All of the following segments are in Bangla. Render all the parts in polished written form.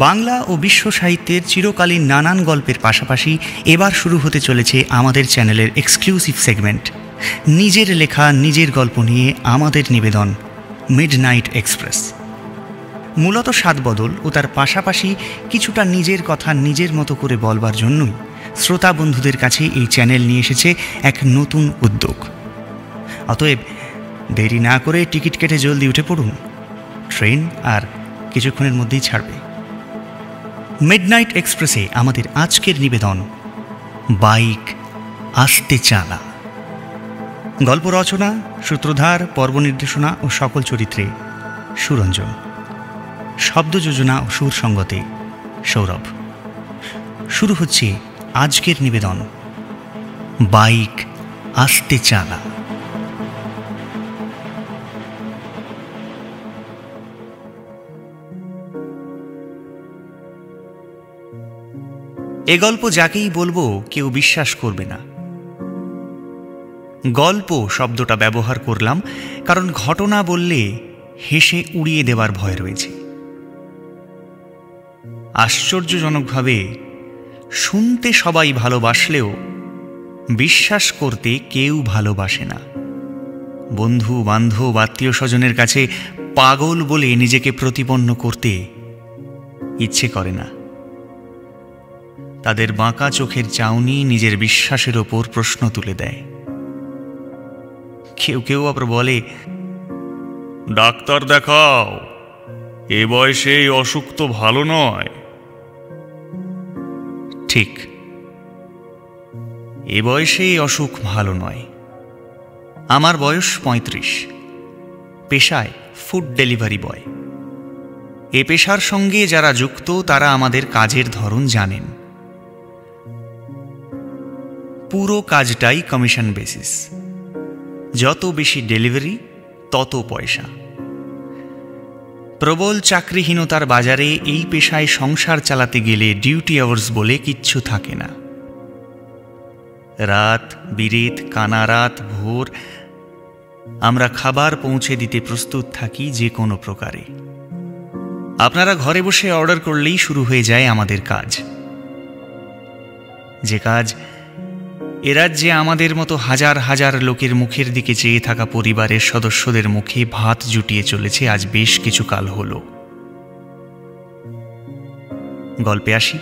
বাংলা ও বিশ্ব সাহিত্যের চিরকালীন নানান গল্পের পাশাপাশি এবার শুরু হতে চলেছে আমাদের চ্যানেলের এক্সক্লুসিভ সেগমেন্ট, নিজের লেখা নিজের গল্প নিয়ে আমাদের নিবেদন মিডনাইট এক্সপ্রেস। মূলত স্বাদবদল ও তার পাশাপাশি কিছুটা নিজের কথা নিজের মতো করে বলবার জন্যই শ্রোতা বন্ধুদের কাছে এই চ্যানেল নিয়ে এসেছে এক নতুন উদ্যোগ। অতএব দেরি না করে টিকিট কেটে জলদি উঠে পড়ুন, ট্রেন আর কিছুক্ষণের মধ্যেই ছাড়বে। মিডনাইট এক্সপ্রেসে আমাদের আজকের নিবেদন বাইক আস্তে চালা। গল্প রচনা, সূত্রধার, পর্ব নির্দেশনা ও সকল চরিত্রে সুরঞ্জন, শব্দ যোজনা ও সুর সঙ্গতে সৌরভ। শুরু হচ্ছে আজকের নিবেদন বাইক আস্তে চালা। এ গল্প যাকেই বলবো কেউ বিশ্বাস করবে না। গল্প শব্দটা ব্যবহার করলাম কারণ ঘটনা বললে হেসে উড়িয়ে দেওয়ার ভয় রয়েছে। আশ্চর্যজনকভাবে শুনতে সবাই ভালোবাসলেও বিশ্বাস করতে কেউ ভালোবাসে না। বন্ধু বান্ধব আত্মীয় স্বজনের কাছে পাগল বলে নিজেকে প্রতিপন্ন করতে ইচ্ছে করে না। তাদের বাঁকা চোখের চাউনি নিজের বিশ্বাসের ওপর প্রশ্ন তুলে দেয়। কেউ কেউ আবার বলে, ডাক্তার দেখাও, এ বয়সে এই অসুখ তো ভালো নয়। ঠিক, এ বয়সে এই অসুখ ভালো নয়। আমার বয়স ৩৫, পেশায় ফুড ডেলিভারি বয়। এ পেশার সঙ্গে যারা যুক্ত তারা আমাদের কাজের ধরন জানেন। পুরো কাজটাই কমিশন বেসিস। যত বেশি ডেলিভারি তত পয়সা। প্রবল চাকরিহীনতার বাজারে এই পেশায় সংসার চালাতে গেলে ডিউটি আওয়ার্স বলে কিচ্ছু থাকে না। রাত বিরেত, কানা রাত, ভোর আমরা খাবার পৌঁছে দিতে প্রস্তুত থাকি যে কোনো প্রকারে। আপনারা ঘরে বসে অর্ডার করলেই শুরু হয়ে যায় আমাদের কাজ। যে কাজ এ রাজ্যে আমাদের মতো হাজার হাজার লোকের মুখের দিকে চেয়ে থাকা পরিবারের সদস্যদের মুখে ভাত জুটিয়ে চলেছে আজ বেশ কিছু কাল হল। গল্পে আসি।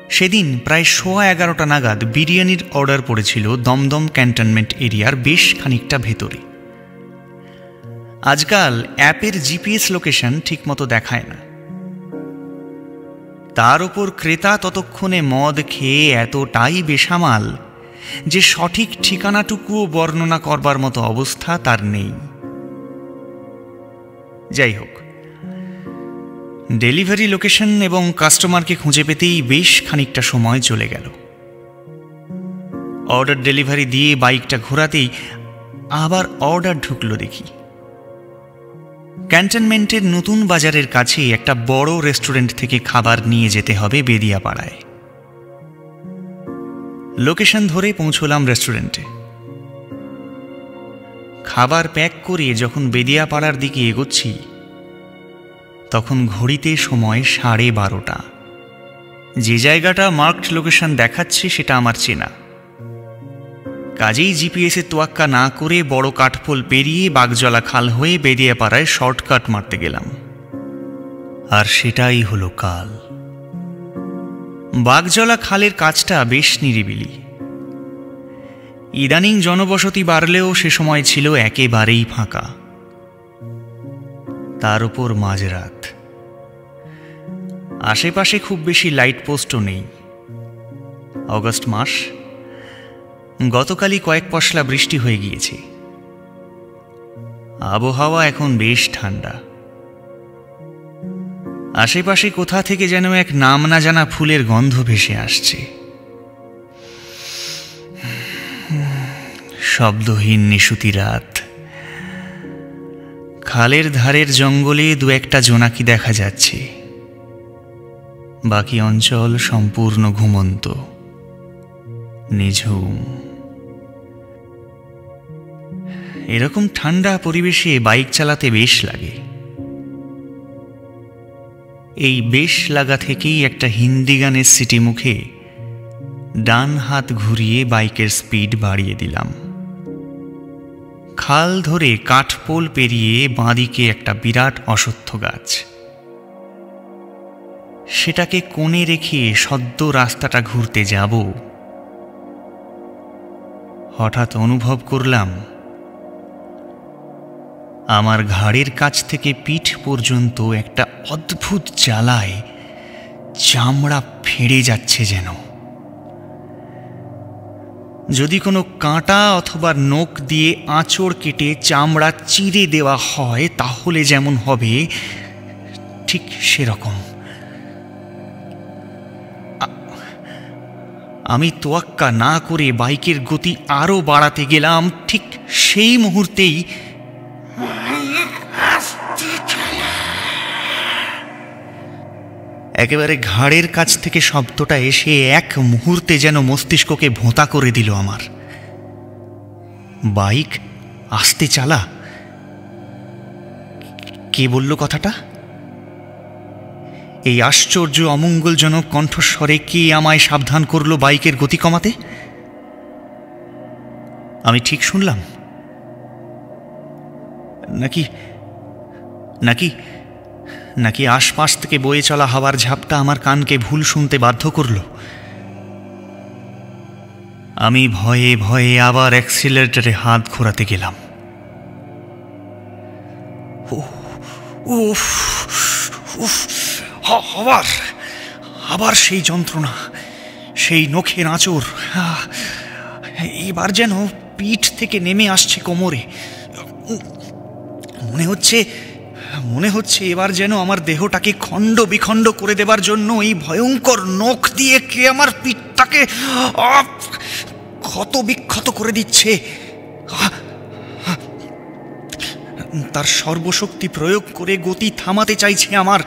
সেদিন প্রায় 11:15 নাগাদ বিরিয়ানির অর্ডার পড়েছিল দমদম ক্যান্টনমেন্ট এরিয়ার বেশ খানিকটা ভেতরে। আজকাল অ্যাপের জিপিএস লোকেশন ঠিকমতো দেখায় না। তার উপর ক্রেতা ততক্ষণে মদ খেয়ে এতটাই বেসামাল যে সঠিক ঠিকানাটুকুও বর্ণনা করবার মতো অবস্থা তার নেই। যাই হোক, ডেলিভারি লোকেশন এবং কাস্টমারকে খুঁজে পেতেই বেশ খানিকটা সময় চলে গেল। অর্ডার ডেলিভারি দিয়ে বাইকটা ঘোরাতেই আবার অর্ডার ঢুকলো দেখি। ক্যান্টনমেন্টের নতুন বাজারের কাছে একটা বড় রেস্টুরেন্ট থেকে খাবার নিয়ে যেতে হবে বেদিয়াপাড়ায়। লোকেশন ধরে পৌঁছলাম রেস্টুরেন্টে। খাবার প্যাক করে যখন বেদিয়াপাড়ার দিকে এগোচ্ছি তখন ঘড়িতে সময় 12:30। যে জায়গাটা মার্কড লোকেশন দেখাচ্ছে সেটা আমার চেনা। কাজেই জিপিএসের তোয়াক্কা না করে বড় কাঠপোল পেরিয়ে বাগজলা খাল হয়ে বেদিয়াপাড়ায় শর্টকাট মারতে গেলাম। আর সেটাই হলো কাল। বাগজলা খালের কাজটা বেশ নিরিবিলি। ইদানিং জনবসতি বাড়লেও সে সময় ছিল একেবারেই ফাঁকা। তার উপর মাঝরাত। আশেপাশে খুব বেশি লাইট পোস্টও নেই। অগস্ট মাস। গতকালই কয়েক পশলা বৃষ্টি হয়ে গিয়েছে। আবহাওয়া এখন বেশ ঠান্ডা। আশেপাশে কোথা থেকে যেন এক নাম না জানা ফুলের গন্ধ ভেসে আসছে। শব্দহীন নিশুতি রাত। খালের ধারের জঙ্গলে দু একটা জোনাকি দেখা যাচ্ছে। বাকি অঞ্চল সম্পূর্ণ ঘুমন্ত, নিঝুম। এরকম ঠান্ডা পরিবেশে বাইক চালাতে বেশ লাগে। এই বেশ লাগা থেকেই একটা হিন্দি গানের সিটি মুখে ডান হাত ঘুরিয়ে বাইকের স্পিড বাড়িয়ে দিলাম। খাল ধরে কাঠপোল পেরিয়ে বাঁদিকে একটা বিরাট অশ্বত্থ গাছ, সেটাকে কোণে রেখে সদ্য রাস্তাটা ঘুরতে যাব, হঠাৎ অনুভব করলাম আমার ঘাড়ের কাছ থেকে পিঠ পর্যন্ত একটা অদ্ভুত জ্বালায় চামড়া ফেড়ে যাচ্ছে যেন। যদি কোনো কাঁটা অথবা নখ দিয়ে আঁচড় কেটে চামড়া চিরে দেওয়া হয় তাহলে যেমন হবে, ঠিক সেরকম। আমি তোয়াক্কা না করে বাইকের গতি আরো বাড়াতে গেলাম। ঠিক সেই মুহূর্তেই একেবারে ঘাড়ের কাছ থেকে শব্দটা এসে এক মুহূর্তে যেন মস্তিষ্ককে ভোঁতা করে দিল আমার। বাইক আস্তে চালা, কে বলল কথাটা? এই আশ্চর্য অমঙ্গলজনক কণ্ঠস্বরে কে আমায় সাবধান করলো বাইকের গতি কমাতে? আমি ঠিক শুনলাম নাকি নাকি নাকি আশপাশ থেকে বয়ে চলা হাওয়ার ঝাপটা আমার কানকে ভুল শুনতে বাধ্য করল? আমি ভয়ে ভয়ে আবার অ্যাক্সিলারেটরে হাত ঘোরাতে গেলাম। আবার সেই যন্ত্রণা, সেই নখের আঁচড়। এবার যেন পিঠ থেকে নেমে আসছে কোমরে। মনে হচ্ছে এবার যেন আমার দেহটাকে খণ্ড বিখণ্ড করে দেবার জন্য এই ভয়ঙ্কর নখ দিয়ে কে আমার পিঠটাকে ক্ষত বিক্ষত করে দিচ্ছে। তার সর্বশক্তি প্রয়োগ করে গতি থামাতে চাইছে আমার।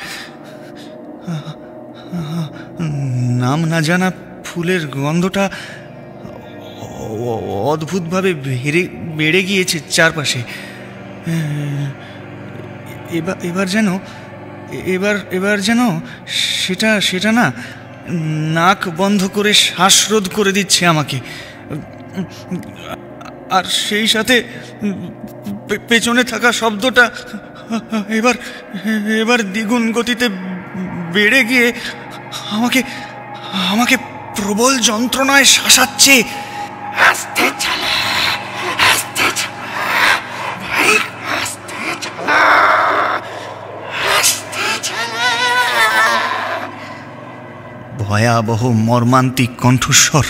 নাম না জানা ফুলের গন্ধটা অদ্ভুতভাবে বেড়ে গিয়েছে চারপাশে। এবার যেন সেটা না, নাক বন্ধ করে শ্বাসরোধ করে দিচ্ছে আমাকে। আর সেই সাথে পেছনে থাকা শব্দটা এবার দ্বিগুণ গতিতে বেড়ে গিয়ে আমাকে প্রবল যন্ত্রণায় শাসাচ্ছে। আস্তে চালা, আস্তে চালা, বাইক আস্তে চালা, আস্তে চালা। ভয়াবহ মর্মান্তিক কণ্ঠস্বর।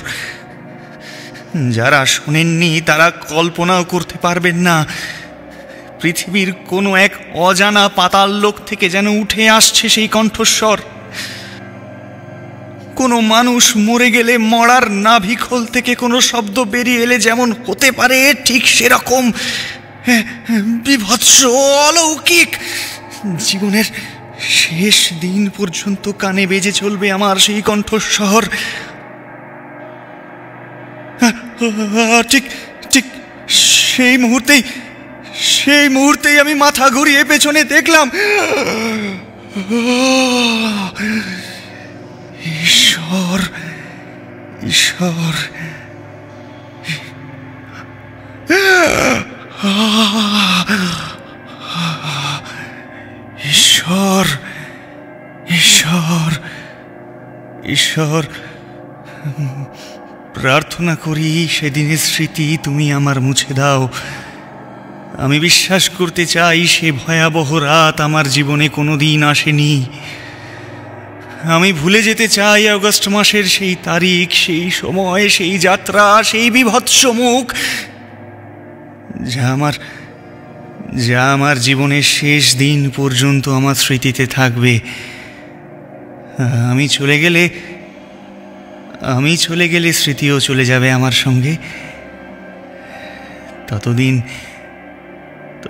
যারা শোনেননি তারা কল্পনাও করতে পারবেন না। পৃথিবীর কোনো এক অজানা পাতাল লোক থেকে যেন উঠে আসছে সেই কণ্ঠস্বর। কোনো মানুষ মরে গেলে মরার নাভিখোল থেকে কোনো শব্দ বেরিয়ে এলে যেমন হতে পারে, ঠিক সেরকম বিভৎস, অলৌকিক। জীবনের শেষ দিন পর্যন্ত কানে বেজে চলবে আমার সেই কণ্ঠস্বর। ঠিক ঠিক সেই মুহূর্তেই আমি মাথা ঘুরিয়ে পেছনে দেখলাম। ঈশ্বর, ঈশ্বর, ঈশ্বর, ঈশ্বর, ঈশ্বর। প্রার্থনা করি সেদিনের স্মৃতি তুমি আমার মুছে দাও। আমি বিশ্বাস করতে চাই সে ভয়াবহ রাত আমার জীবনে কোনোদিন আসেনি। আমি ভুলে যেতে চাই অগস্ট মাসের সেই তারিখ, সেই সময়, সেই যাত্রা, সেই বিভৎস মুখ, যা আমার জীবনের শেষ দিন পর্যন্ত আমার স্মৃতিতে থাকবে। আমি চলে গেলে স্মৃতিও চলে যাবে আমার সঙ্গে।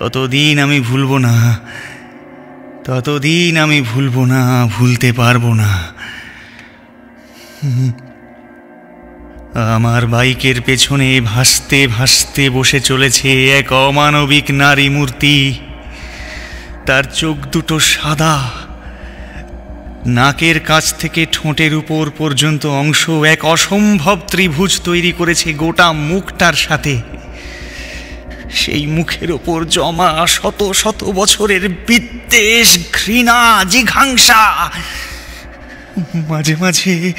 ততদিন আমি ভুলবো না, ততদিন আমি ভুলবো না, ভুলতে পারবো না। আমার বাইকের পেছনে ভাসতে ভাসতে বসে চলেছে এক অমানবিক নারী মূর্তি। তার চোখ দুটো সাদা, নাকের কাছ থেকে ঠোঁটের উপর পর্যন্ত অংশ এক অসম্ভব ত্রিভুজ তৈরি করেছে গোটা মুখটার সাথে। সেই মুখের ওপর জমা শত শত বছরের বিদ্বেষ, ঘৃণা, জিঘাংসা। মাঝে মাঝে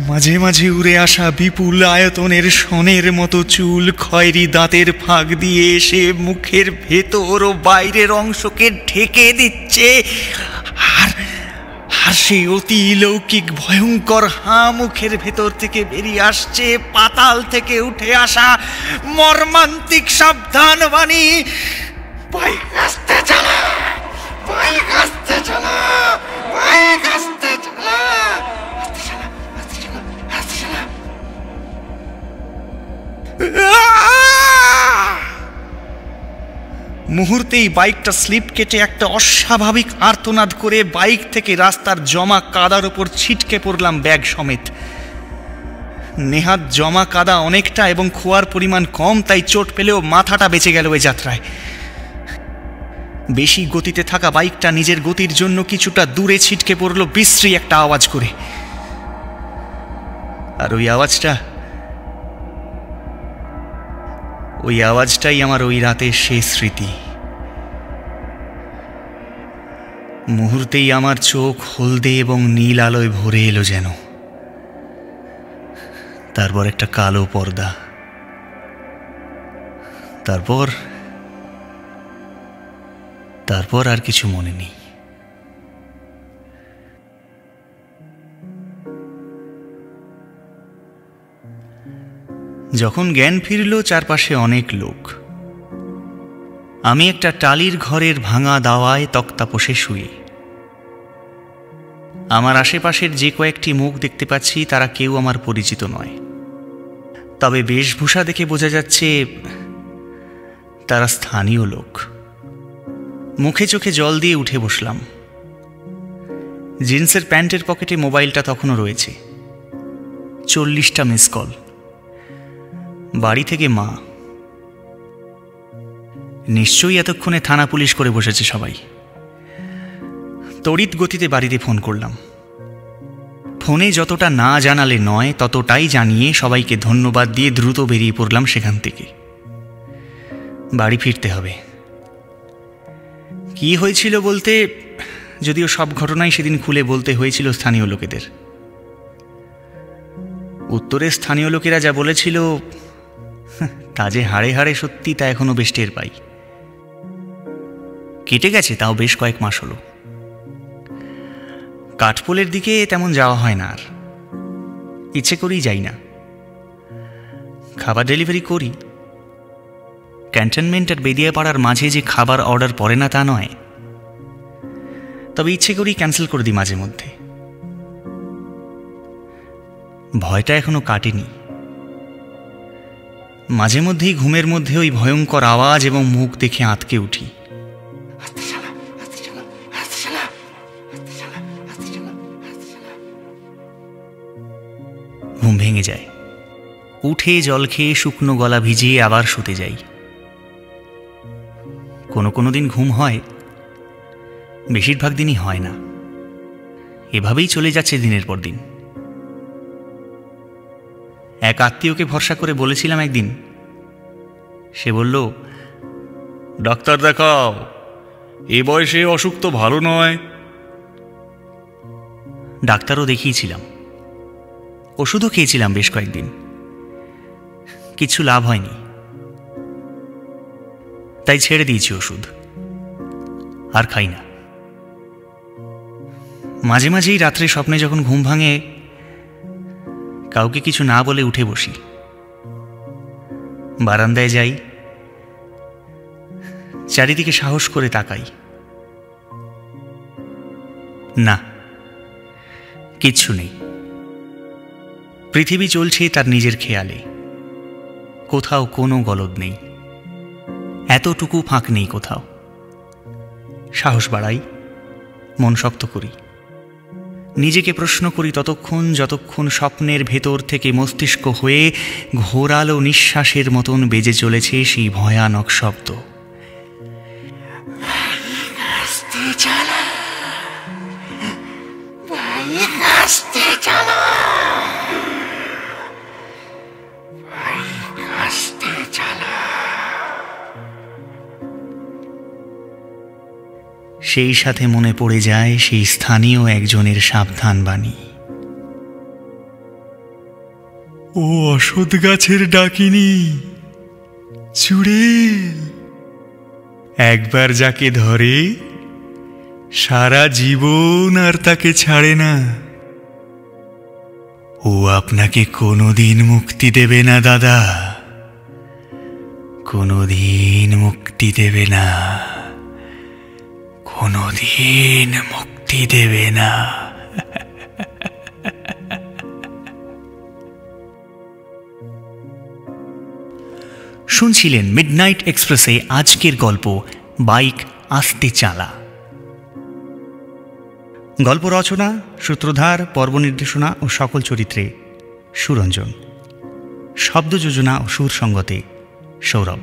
মাঝে মাঝে উড়ে আসা বিপুল আয়তনের শনের মতো চুল খয়েরি দাঁতের ফাঁক দিয়ে এসে মুখের ভেতর ও বাইরের অংশকে ঢেকে দিচ্ছে। আর সেই অতি লৌকিক ভয়ঙ্কর হাঁ মুখের ভেতর থেকে বেরিয়ে আসছে পাতাল থেকে উঠে আসা মর্মান্তিক সাবধান বাণী, বাইক আস্তে চালা, বাইক আস্তে চালা, বাইক আস্তে চালা, আস্তে চালা, আস্তে চালা, আস্তে চালা। মুহূর্তেই বাইকটা স্লিপ কেটে একটা অস্বাভাবিক আর্তনাদ করে বাইক থেকে রাস্তার জমা কাদার উপর ছিটকে পড়লাম ব্যাগ সমেত। নেহাত জমা কাদা অনেকটা এবং খোয়ার পরিমাণ কম, তাই চোট পেলেও মাথাটা বেঁচে গেল ওই যাত্রায়। বেশি গতিতে থাকা বাইকটা নিজের গতির জন্য কিছুটা দূরে ছিটকে পড়ল বিশ্রী একটা আওয়াজ করে। আর ওই আওয়াজটাই আমার ওই রাতের শেষ স্মৃতি। মুহূর্তেই আমার চোখ হলদে এবং নীল আলোয় ভরে এলো যেন। তারপর একটা কালো পর্দা, তারপর আর কিছু মনে নেই। যখন জ্ঞান ফিরল, চারপাশে অনেক লোক। আমি একটা টালির ঘরের ভাঙা দাওয়ায় তক্তাপোষে শুয়ে। আমার আশেপাশের যে কয়েকটি মুখ দেখতে পাচ্ছি তারা কেউ আমার পরিচিত নয়, তবে বেশভূষা দেখে বোঝা যাচ্ছে তারা স্থানীয় লোক। মুখে চোখে জল দিয়ে উঠে বসলাম। জিন্সের প্যান্টের পকেটে মোবাইলটা তখনও রয়েছে। 40টা মিস কল। বাড়ি থেকে মা। নিশ্চয়ই এতক্ষণে থানা পুলিশ করে বসেছে সবাই। তড়িৎ গতিতে বাড়িতে ফোন করলাম। ফোনে যতটা না জানালে নয় ততটাই জানিয়ে সবাইকে ধন্যবাদ দিয়ে দ্রুত বেরিয়ে পড়লাম সেখান থেকে। বাড়ি ফিরতে হবে। কি হয়েছিল বলতে, যদিও সব ঘটনাই সেদিন খুলে বলতে হয়েছিল স্থানীয় লোকেদের। উত্তরের স্থানীয় লোকেরা যা বলেছিল তা যে হাড়ে হাড়ে সত্যি, তা এখনো বেশ টের পাই। কেটে গেছে তাও বেশ কয়েক মাস হলো। কাঠপোলের দিকে তেমন যাওয়া হয় না আর, ইচ্ছে করেই যাই না। খাবার ডেলিভারি করি। ক্যান্টনমেন্ট আর বেদিয়াপাড়ার মাঝে যে খাবার অর্ডার পড়ে না তা নয়, তবে ইচ্ছে করেই ক্যান্সেল করে দিই মাঝে মধ্যে। ভয়টা এখনো কাটেনি। মাঝে মধ্যেই ঘুমের মধ্যে ওই ভয়ঙ্কর আওয়াজ এবং মুখ দেখে আঁতকে উঠি। ঘুম ভেঙে যায়। উঠে জল খেয়ে শুকনো গলা ভিজিয়ে আবার শুতে যাই। কোনো দিন ঘুম হয়, বেশিরভাগ দিনই হয় না। এভাবেই চলে যাচ্ছে দিনের পর দিন। এক আত্মীয়কে ভরসা করে বলেছিলাম একদিন। সে বলল, ডাক্তার দেখাও, এ বয়সে অসুখ তো ভালো নয়। ডাক্তারও দেখিয়েছিলাম, ওষুধও খেয়েছিলাম বেশ কয়েকদিন, কিছু লাভ হয়নি। তাই ছেড়ে দিয়েছি ওষুধ, আর খাই না। মাঝে মাঝেই রাত্রে স্বপ্নে যখন ঘুম ভাঙে, কাউকে কিছু না বলে উঠে বসি, বারান্দায় যাই, চারিদিকে সাহস করে তাকাই। না, কিচ্ছু নেই। পৃথিবী চলছে তার নিজের খেয়ালে। কোথাও কোনো গলদ নেই, এতটুকু ফাঁক নেই কোথাও। সাহস বাড়াই, মন শক্ত করি, নিজেকে প্রশ্ন করি ততক্ষণ যতক্ষণ স্বপ্নের ভেতর থেকে মস্তিষ্ক হয়ে ঘোরালো নিঃশ্বাসের মতন বেজে চলেছে সেই ভয়ানক শব্দ, চালা, বাইক আস্তে চালা। সেই সাথে মনে পড়ে যায় সেই স্থানীয় একজনের সাবধান বাণী। ও অসৎ গাছের ডাকিনী চুড়েল, একবার যাকে ধরে সারা জীবন আর তাকে ছাড়ে না। ও আপনাকে কোনোদিন মুক্তি দেবে না দাদা, কোনোদিন মুক্তি দেবে না, কোনোদিন মুক্তি দেবে না। শুনছিলেন মিডনাইট এক্সপ্রেসে আজকের গল্প বাইক আস্তে চালা। গল্প রচনা, সূত্রধার, পর্ব নির্দেশনা ও সকল চরিত্রে সুরঞ্জন, শব্দ যোজনা ও সুর সঙ্গতে সৌরভ।